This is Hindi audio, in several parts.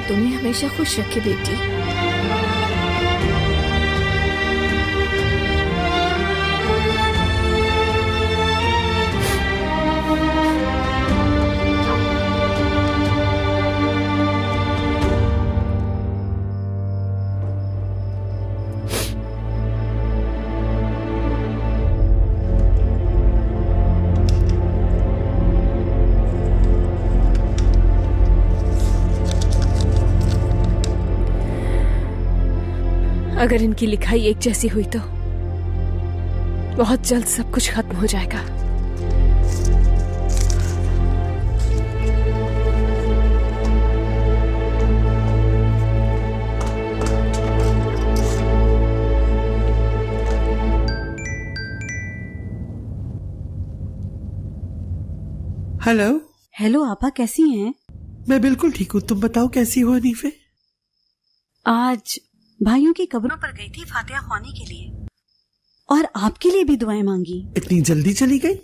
अल्लाह तुम्हें हमेशा खुश रखे बेटी। अगर इनकी लिखाई एक जैसी हुई तो बहुत जल्द सब कुछ खत्म हो जाएगा। हेलो। हेलो आपा, कैसी हैं? मैं बिल्कुल ठीक हूँ, तुम बताओ कैसी हो हनीफे? आज भाइयों की कब्रों पर गई थी फातिहा ख्वानी के लिए और आपके लिए भी दुआएं मांगी। इतनी जल्दी चली गई?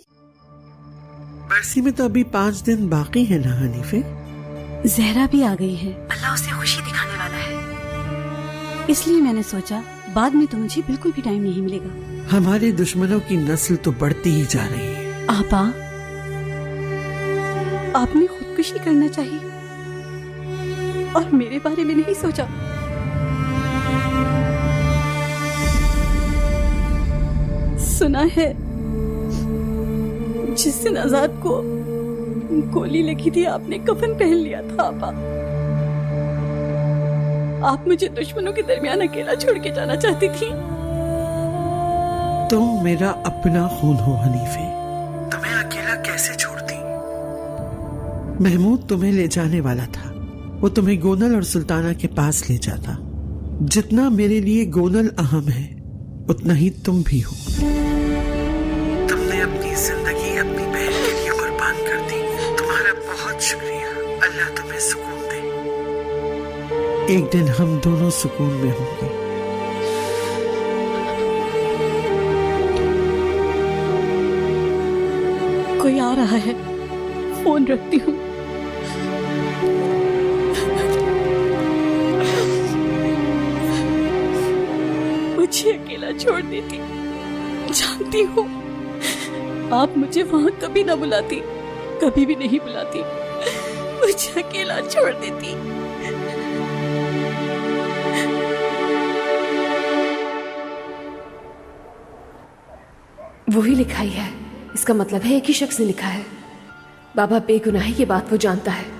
बरसी में तो अभी 5 दिन बाकी है ना हनीफे? जहरा भी आ गई है, अल्लाह उसे खुशी दिखाने वाला है, इसलिए मैंने सोचा बाद में तो मुझे बिल्कुल भी टाइम नहीं मिलेगा। हमारे दुश्मनों की नस्ल तो बढ़ती ही जा रही है। आपा, आपने खुदकुशी करना चाहिए और मेरे बारे में नहीं सोचा। सुना है जिस दिन आजाद को गोली लगी थी आपने कफन पहन लिया था। आपा, आप मुझे दुश्मनों के दरमियान अकेला छोड़ के जाना चाहती थी। तुम मेरा अपना खून हो हनीफे, तुम्हें अकेला कैसे छोड़ती? महमूद तुम्हें ले जाने वाला था, वो तुम्हें गोनल और सुल्ताना के पास ले जाता। जितना मेरे लिए गोनल अहम है उतना ही तुम भी हो। तुमने अपनी जिंदगी अपनी बहन के लिए कुर्बान कर दी, तुम्हारा बहुत शुक्रिया। अल्लाह तुम्हें सुकून दे। एक दिन हम दोनों सुकून में होंगे। कोई आ रहा है, फोन रखती हूँ। मुझे अकेला छोड़ देती, जानती हूँ आप मुझे वहां कभी ना बुलाती, कभी भी नहीं बुलाती, मुझे अकेला छोड़ देती। वही लिखाई है, इसका मतलब है एक ही शख्स ने लिखा है। बाबा बेगुनाही ये बात वो जानता है।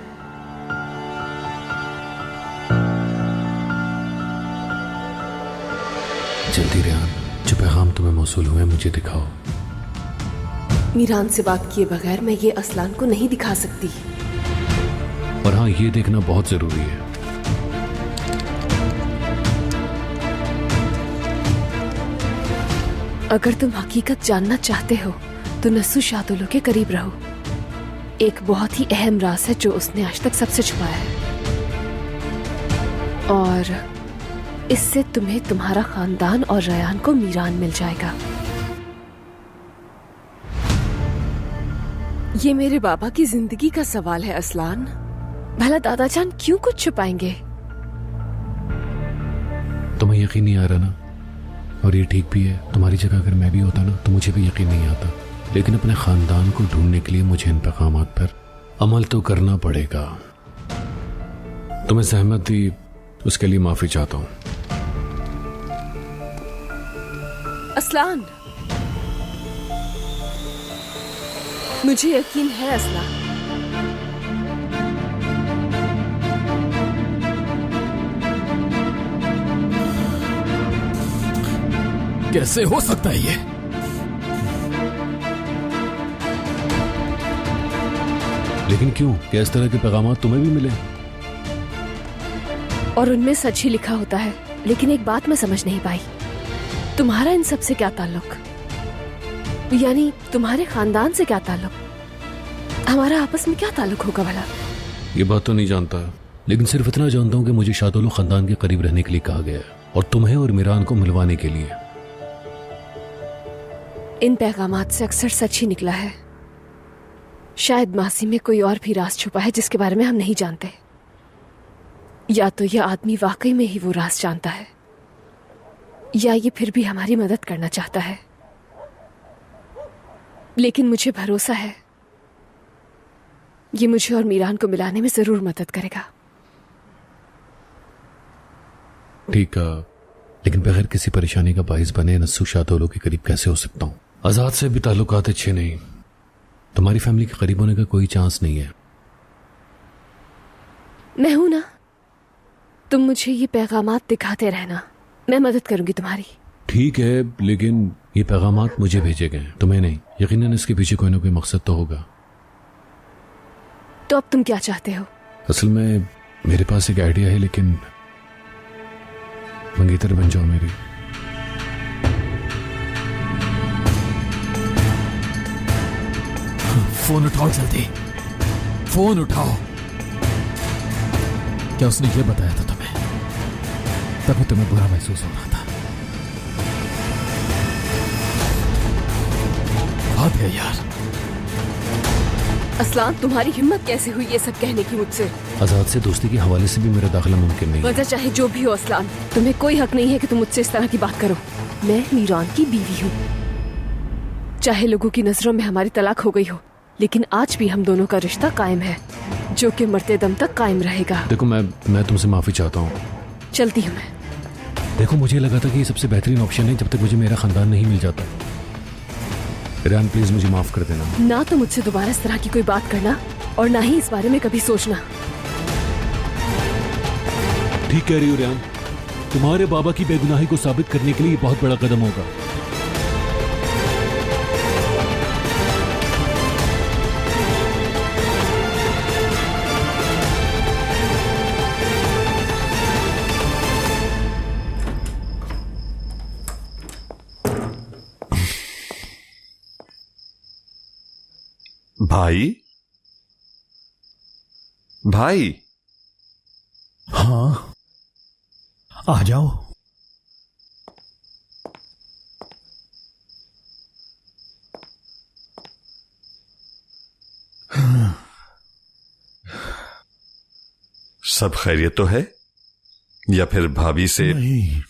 जल्दी रेहान, जो पैगाम तुम्हें मौसूल हुए मुझे दिखाओ। मीरान से बात किए बगैर मैं ये असलान को नहीं दिखा सकती। और हाँ, ये देखना बहुत जरूरी है। अगर तुम हकीकत जानना चाहते हो तो नस्सू शादुलो के करीब रहो। एक बहुत ही अहम राज है जो उसने आज तक सबसे छुपाया है, और इससे तुम्हें तुम्हारा खानदान और रयान को मीरान मिल जाएगा। ये मेरे बाबा की जिंदगी का सवाल है असलान। भला दादाजान क्यों कुछ छुपाएंगे? तुम्हें यकीन नहीं आ रहा ना, और ये ठीक भी है। तुम्हारी जगह अगर मैं भी होता ना तो मुझे भी यकीन नहीं आता, लेकिन अपने खानदान को ढूंढने के लिए मुझे इन पैगामात पर अमल तो करना पड़ेगा। तुम्हें सहमत दी, उसके लिए माफी चाहता हूं। असलान, मुझे यकीन है असलान। कैसे हो सकता है ये? लेकिन क्यों? क्या इस तरह के पैगामात तुम्हें भी मिले? और उनमें सच ही लिखा होता है, लेकिन एक बात मैं समझ नहीं पाई, तुम्हारा इन सब से क्या ताल्लुक? यानी तुम्हारे खानदान से क्या ताल्लुक? हमारा आपस में क्या ताल्लुक होगा भला? ये बात तो नहीं जानता, लेकिन सिर्फ इतना जानता हूं कि मुझे शादुलो खानदान के करीब रहने के लिए कहा गया है, और तुम्हें और मीरान को मिलवाने के लिए। इन पैगामात से अक्सर सच ही निकला है। शायद मासी में कोई और भी राज छुपा है जिसके बारे में हम नहीं जानते। या तो यह आदमी वाकई में ही वो राज जानता है, या ये फिर भी हमारी मदद करना चाहता है। लेकिन मुझे भरोसा है ये मुझे और मीरान को मिलाने में जरूर मदद करेगा। ठीक है, लेकिन बगैर किसी परेशानी का बाइस बने नस्सू शादोलो के करीब कैसे हो सकता हूं? आजाद से भी ताल्लुकात अच्छे नहीं, तुम्हारी फैमिली के करीब होने का कोई चांस नहीं है। मैं हूं ना, तुम मुझे ये पैगामात दिखाते रहना, मैं मदद करूंगी तुम्हारी। ठीक है, लेकिन ये पैगामात मुझे भेजे गए, तुम्हें नहीं। यकीनन इसके पीछे कोई ना कोई मकसद तो होगा। तो अब तुम क्या चाहते हो? असल में मेरे पास एक आइडिया है, लेकिन मंगेतर बन जाओ मेरी। फोन उठाओ जल्दी, फोन उठाओ। क्या उसने ये बताया था तुम्हें? तभी तुम्हें बुरा महसूस हो रहा था। बात है यार। असलान, तुम्हारी हिम्मत कैसे हुई ये सब कहने की मुझसे? आजाद से दोस्ती के हवाले से भी मेरा दाखिला मुमकिन नहीं है। वजह चाहे जो भी हो असलान, तुम्हें कोई हक नहीं है कि तुम मुझसे इस तरह की बात करो। मैं मीरान की बीवी हूँ। चाहे लोगों की नजरों में हमारी तलाक हो गई हो, लेकिन आज भी हम दोनों का रिश्ता कायम है, जो कि मरते दम तक कायम रहेगा। देखो, मैं तुमसे माफी चाहता हूँ। चलती हूँ मैं। देखो, मुझे लगा था कि ये सबसे बेहतरीन ऑप्शन है जब तक मुझे मेरा खानदान नहीं मिल जाता। रियान, प्लीज मुझे माफ कर देना। ना तो मुझसे दोबारा इस तरह की कोई बात करना, और ना ही इस बारे में कभी सोचना। ठीक कह रही हो रियान, तुम्हारे बाबा की बेगुनाही को साबित करने के लिए ये बहुत बड़ा कदम होगा। भाई, भाई। हाँ, आ जाओ। सब खैरियत तो है, या फिर भाभी से? नहीं,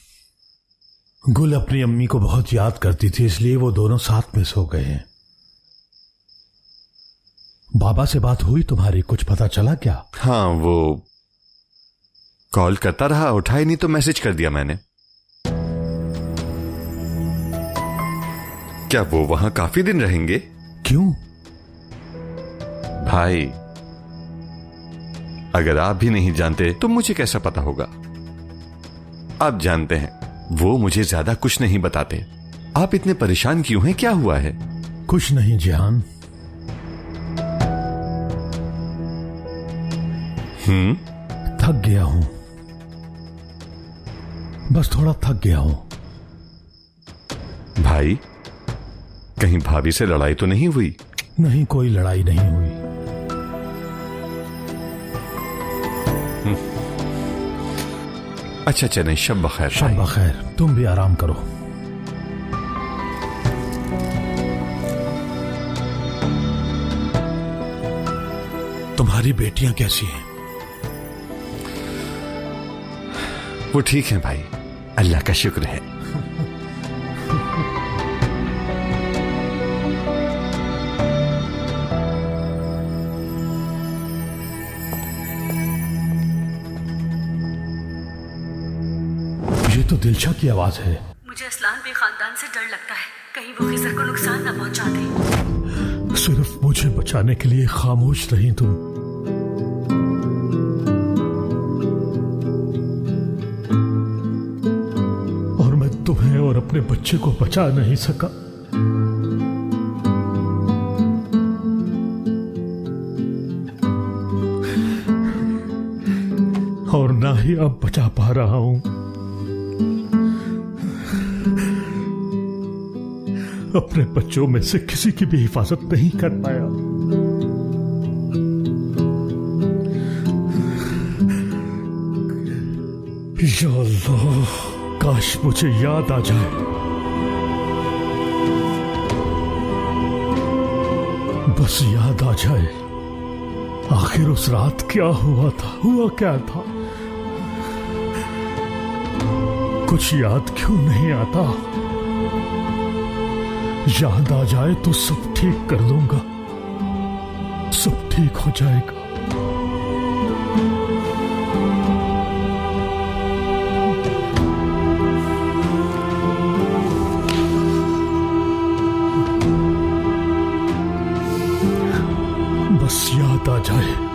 गुल अपनी अम्मी को बहुत याद करती थी, इसलिए वो दोनों साथ में सो गए हैं। बाबा से बात हुई तुम्हारी? कुछ पता चला क्या? हाँ, वो कॉल करता रहा, उठाई नहीं तो मैसेज कर दिया मैंने। क्या वो वहां काफी दिन रहेंगे? क्यों? भाई, अगर आप भी नहीं जानते तो मुझे कैसा पता होगा? आप जानते हैं, वो मुझे ज्यादा कुछ नहीं बताते। आप इतने परेशान क्यों हैं? क्या हुआ है? कुछ नहीं जिहान। थक गया हूं, बस थोड़ा थक गया हूं। भाई, कहीं भाभी से लड़ाई तो नहीं हुई? नहीं, कोई लड़ाई नहीं हुई। अच्छा चलें, शब बखैर। शब बखैर, तुम भी आराम करो। तुम्हारी बेटियां कैसी हैं? वो ठीक है भाई, अल्लाह का शुक्र है। ये तो दिलशा की आवाज है। मुझे असलान भी खानदान से डर लगता है, कहीं वो खिजर को नुकसान ना पहुंचा दे। सिर्फ मुझे बचाने के लिए खामोश रही तुम। और मैं तुम्हें और अपने बच्चे को बचा नहीं सका। और ना ही अब बचा पा रहा हूं। अपने बच्चों में से किसी की भी हिफाजत नहीं कर पाया। या अल्लाह, काश मुझे याद आ जाए। बस याद आ जाए, आखिर उस रात क्या हुआ था, हुआ क्या था। कुछ याद क्यों नहीं आता? याद आ जाए तो सब ठीक कर दूंगा, सब ठीक हो जाएगा। बस याद आ जाए